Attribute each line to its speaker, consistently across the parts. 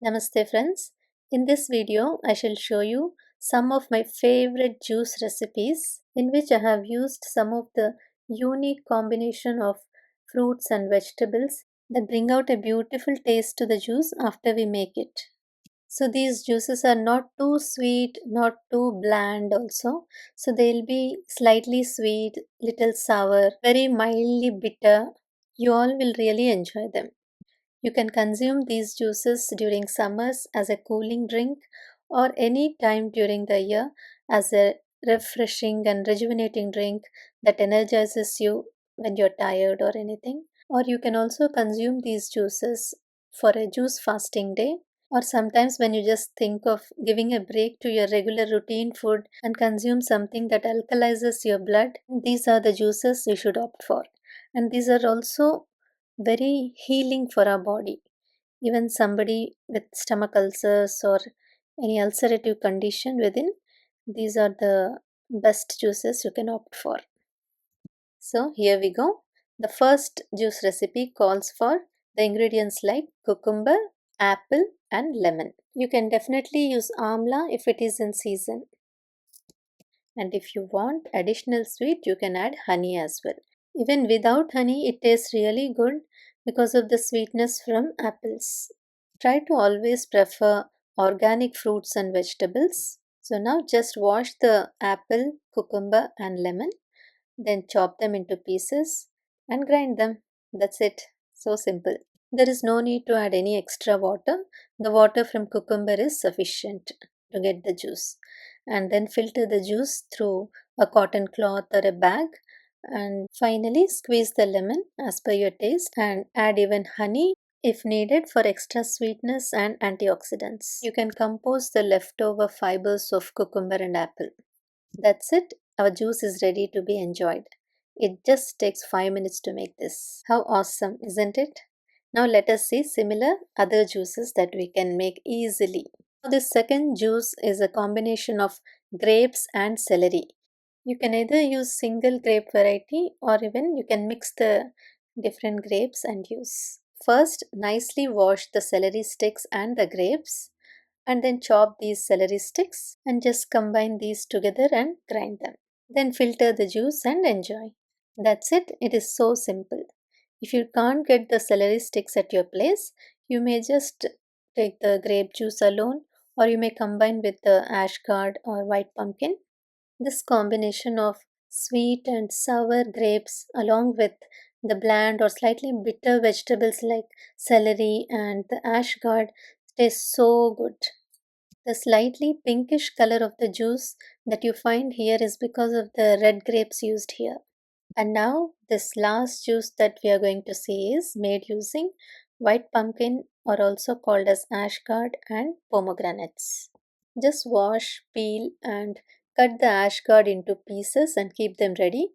Speaker 1: Namaste friends. In this video, I shall show you some of my favorite juice recipes in which I have used some of the unique combination of fruits and vegetables that bring out a beautiful taste to the juice after we make it. So these juices are not too sweet, not too bland also. So they'll be slightly sweet, little sour, very mildly bitter. You all will really enjoy them. You can consume these juices during summers as a cooling drink or any time during the year as a refreshing and rejuvenating drink that energizes you when you're tired or anything. Or you can also consume these juices for a juice fasting day, or sometimes when you just think of giving a break to your regular routine food and consume something that alkalizes your blood. These are the juices you should opt for. And these are also very healing for our body. Even somebody with stomach ulcers or any ulcerative condition within, these are the best juices you can opt for. So here we go. The first juice recipe calls for the ingredients like cucumber, apple and lemon. You can definitely use amla if it is in season. And if you want additional sweet, you can add honey as well. Even without honey, it tastes really good because of the sweetness from apples. Try to always prefer organic fruits and vegetables. So now just wash the apple, cucumber and lemon, then chop them into pieces and grind them. That's it. So simple. There is no need to add any extra water. The water from cucumber is sufficient to get the juice. And then filter the juice through a cotton cloth or a bag. And finally squeeze the lemon as per your taste and add even honey if needed for extra sweetness and antioxidants. You can compose the leftover fibers of cucumber and apple. That's it. Our juice is ready to be enjoyed. It just takes 5 minutes to make this. How awesome, isn't it? Now let us see similar other juices that we can make easily. This second juice is a combination of grapes and celery. You can either use single grape variety or even you can mix the different grapes and use. First, nicely wash the celery sticks and the grapes and then chop these celery sticks and just combine these together and grind them. Then filter the juice and enjoy. That's it. It is so simple. If you can't get the celery sticks at your place, you may just take the grape juice alone or you may combine with the ash gourd or white pumpkin. This combination of sweet and sour grapes along with the bland or slightly bitter vegetables like celery and the ash gourd tastes so good. The slightly pinkish color of the juice that you find here is because of the red grapes used here. And now this last juice that we are going to see is made using white pumpkin or also called as ash gourd and pomegranates. Just wash, peel and cut the ash gourd into pieces and keep them ready.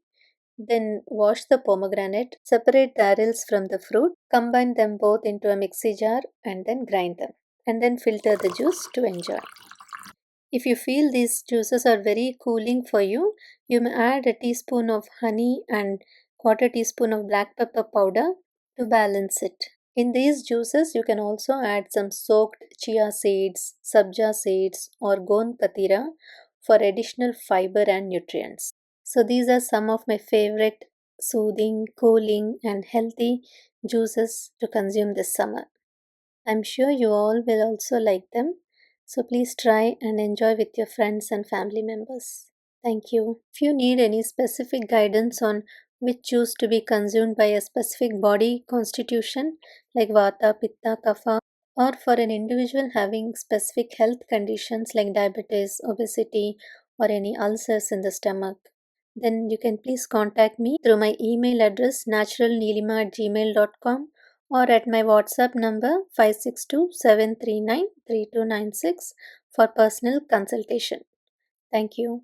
Speaker 1: Then wash the pomegranate, separate the arils from the fruit, combine them both into a mixie jar and then grind them. And then filter the juice to enjoy. If you feel these juices are very cooling for you, you may add a teaspoon of honey and quarter teaspoon of black pepper powder to balance it. In these juices, you can also add some soaked chia seeds, sabja seeds or gond katira for additional fiber and nutrients. So these are some of my favorite soothing, cooling and healthy juices to consume this summer. I'm sure you all will also like them. So please try and enjoy with your friends and family members. Thank you. If you need any specific guidance on which juice to be consumed by a specific body constitution like Vata, Pitta, Kapha, or for an individual having specific health conditions like diabetes, obesity, or any ulcers in the stomach, then you can please contact me through my email address naturalneelima@gmail.com or at my WhatsApp number 562 739 3296 for personal consultation. Thank you.